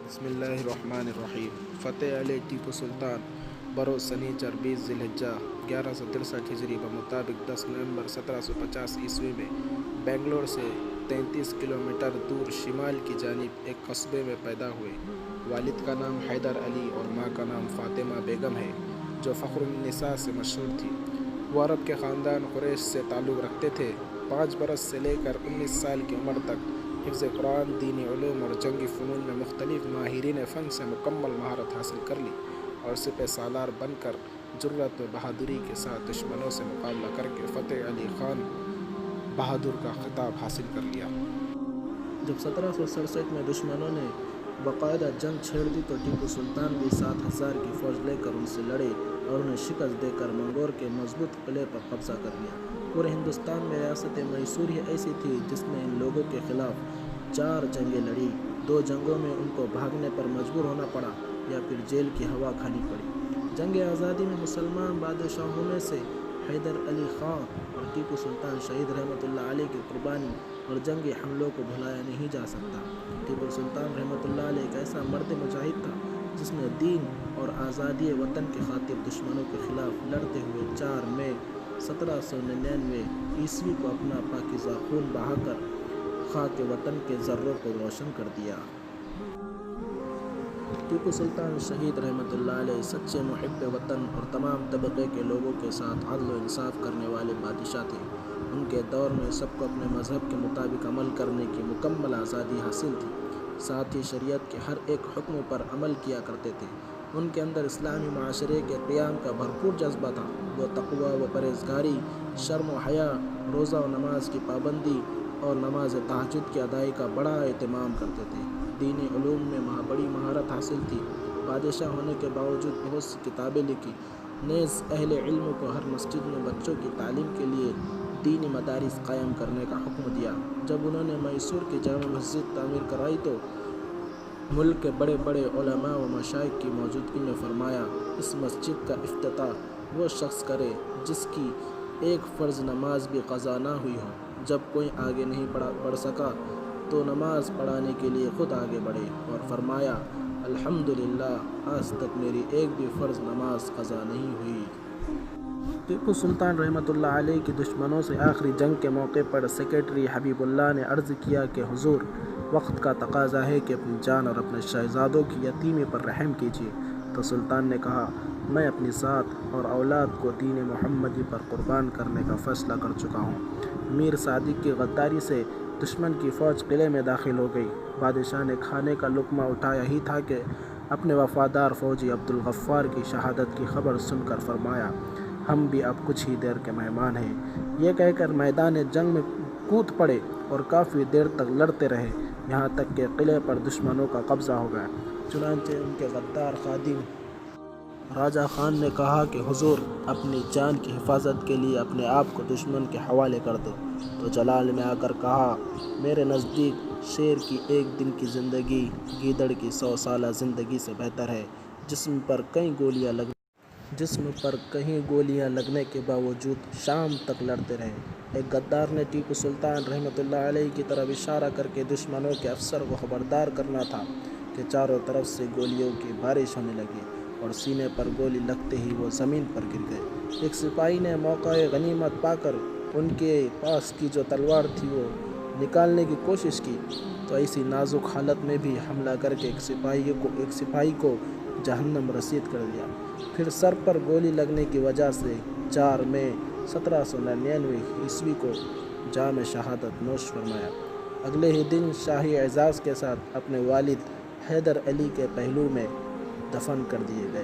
بسم اللہ الرحمن الرحیم۔ فتح علی ٹیپو سلطان بروز سنیچر 20 ذی الحجہ 1163 ہجری بمطابق 10 نومبر 1750 عیسوی میں بنگلور سے 33 کلومیٹر دور شمال کی جانب ایک قصبے میں پیدا ہوئے۔ والد کا نام حیدر علی اور ماں کا نام فاطمہ بیگم ہے، جو فخر النساء سے مشہور تھی۔ وہ عرب کے خاندان قریش سے تعلق رکھتے تھے۔ 5 برس سے لے کر 19 سال کی عمر تک حفظ قرآن، دینی علوم اور جنگی فنون میں مختلف ماہرین فن سے مکمل مہارت حاصل کر لی اور سپہ سالار بن کر جرأت و بہادری کے ساتھ دشمنوں سے مقابلہ کر کے فتح علی خان بہادر کا خطاب حاصل کر لیا۔ جب 1767 میں دشمنوں نے باقاعدہ جنگ چھیڑ دی تو ٹیپو سلطان بھی 7000 کی فوج لے کر ان سے لڑے اور انہیں شکست دے کر منگور کے مضبوط قلعے پر قبضہ کر لیا۔ پورے ہندوستان میں ریاست میسور ہی ایسی تھی جس نے ان لوگوں کے خلاف 4 جنگیں لڑی۔ 2 جنگوں میں ان کو بھاگنے پر مجبور ہونا پڑا یا پھر جیل کی ہوا کھانی پڑی۔ جنگ آزادی میں مسلمان بادشاہوں میں سے حیدر علی خان اور ٹیپو سلطان شہید رحمت اللہ علیہ کی قربانی اور جنگی حملوں کو بھلایا نہیں جا سکتا۔ ٹیپو سلطان رحمت اللہ علیہ ایک ایسا مرد مجاہد تھا جس نے دین اور آزادی وطن کی خاطر دشمنوں کے خلاف لڑتے ہوئے 4 مئی 1799 عیسوی کو اپنا پاکیزہ خون بہا کر خاک وطن کے ذروں کو روشن کر دیا۔ ٹیپو سلطان شہید رحمت اللہ علیہ سچے محب وطن اور تمام طبقے کے لوگوں کے ساتھ عدل و انصاف کرنے والے بادشاہ تھے۔ ان کے دور میں سب کو اپنے مذہب کے مطابق عمل کرنے کی مکمل آزادی حاصل تھی، ساتھ ہی شریعت کے ہر ایک حکم پر عمل کیا کرتے تھے۔ ان کے اندر اسلامی معاشرے کے قیام کا بھرپور جذبہ تھا۔ وہ تقویٰ و پرہیزگاری، شرم و حیا، روزہ و نماز کی پابندی اور نماز تہجد کی ادائیگی کا بڑا اہتمام کرتے تھے۔ دینی علوم میں بڑی مہارت حاصل تھی۔ بادشاہ ہونے کے باوجود بہت سی کتابیں لکھی، نیز اہل علم کو ہر مسجد میں بچوں کی تعلیم کے لیے دینی مدارس قائم کرنے کا حکم دیا۔ جب انہوں نے میسور کی جامع مسجد تعمیر کرائی تو ملک کے بڑے بڑے علماء و مشائخ کی موجودگی میں فرمایا، اس مسجد کا افتتاح وہ شخص کرے جس کی ایک فرض نماز بھی قضا نہ ہوئی ہو۔ جب کوئی آگے نہیں بڑھ سکا تو نماز پڑھانے کے لیے خود آگے بڑھے، اور فرمایا، الحمدللہ آج تک میری ایک بھی فرض نماز قضا نہیں ہوئی۔ ٹیپو سلطان رحمت اللہ علیہ کی دشمنوں سے آخری جنگ کے موقع پر سیکریٹری حبیب اللہ نے عرض کیا کہ حضور، وقت کا تقاضا ہے کہ اپنی جان اور اپنے شہزادوں کی یتیمی پر رحم کیجیے۔ تو سلطان نے کہا، میں اپنی ذات اور اولاد کو دین محمدی پر قربان کرنے کا فیصلہ کر چکا ہوں۔ میر صادق کی غداری سے دشمن کی فوج قلعے میں داخل ہو گئی۔ بادشاہ نے کھانے کا لقمہ اٹھایا ہی تھا کہ اپنے وفادار فوجی عبدالغفار کی شہادت کی خبر سن کر فرمایا، ہم بھی اب کچھ ہی دیر کے مہمان ہیں۔ یہ کہہ کر میدان جنگ میں کود پڑے اور کافی دیر تک لڑتے رہے، یہاں تک کہ قلعے پر دشمنوں کا قبضہ ہو گیا۔ چنانچہ ان کے غدار خادم راجہ خان نے کہا کہ حضور، اپنی جان کی حفاظت کے لیے اپنے آپ کو دشمن کے حوالے کر دو۔ تو جلال میں آ کر کہا، میرے نزدیک شیر کی ایک دن کی زندگی گیدڑ کی 100 سالہ زندگی سے بہتر ہے۔ جسم پر کہیں گولیاں لگنے کے باوجود شام تک لڑتے رہے۔ ایک غدار نے ٹیپو سلطان رحمت اللہ علیہ کی طرف اشارہ کر کے دشمنوں کے افسر کو خبردار کرنا تھا کہ چاروں طرف سے گولیوں کی بارش ہونے لگی، اور سینے پر گولی لگتے ہی وہ زمین پر گر گئے۔ ایک سپاہی نے موقع غنیمت پا کر ان کے پاس کی جو تلوار تھی وہ نکالنے کی کوشش کی، تو ایسی نازک حالت میں بھی حملہ کر کے ایک سپاہی کو جہنم رسید کر دیا۔ پھر سر پر گولی لگنے کی وجہ سے 4 مئی 1799 عیسوی کو جام شہادت نوش فرمایا۔ اگلے ہی دن شاہی اعزاز کے ساتھ اپنے والد حیدر علی کے پہلو میں دفن کر دیے گئے۔